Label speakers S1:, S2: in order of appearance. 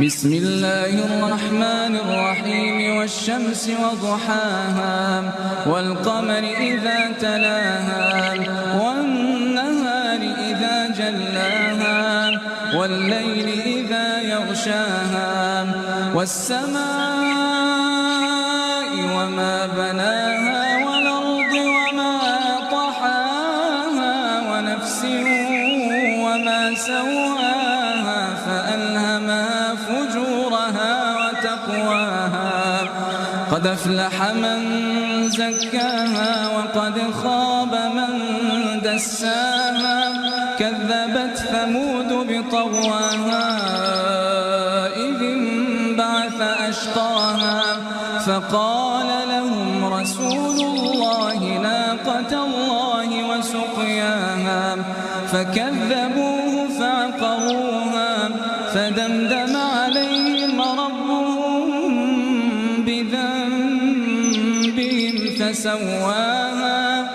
S1: بسم الله الرحمن الرحيم والشمس وضحاها والقمر إذا تلاها والنهار إذا جلاها والليل إذا يغشاها والسماء وما بناها والأرض وما طحاها ونفس وما سواها فألهمها فجورها وتقواها قد أفلح من زكاها وقد خاب من دساها كذبت ثمود بطغواها إذ انبعث أشقاها فقال لهم رسول الله ناقة الله وسقياها فكذبوه فعقروها فدمدم عليهم ربهم بذنبهم فسواها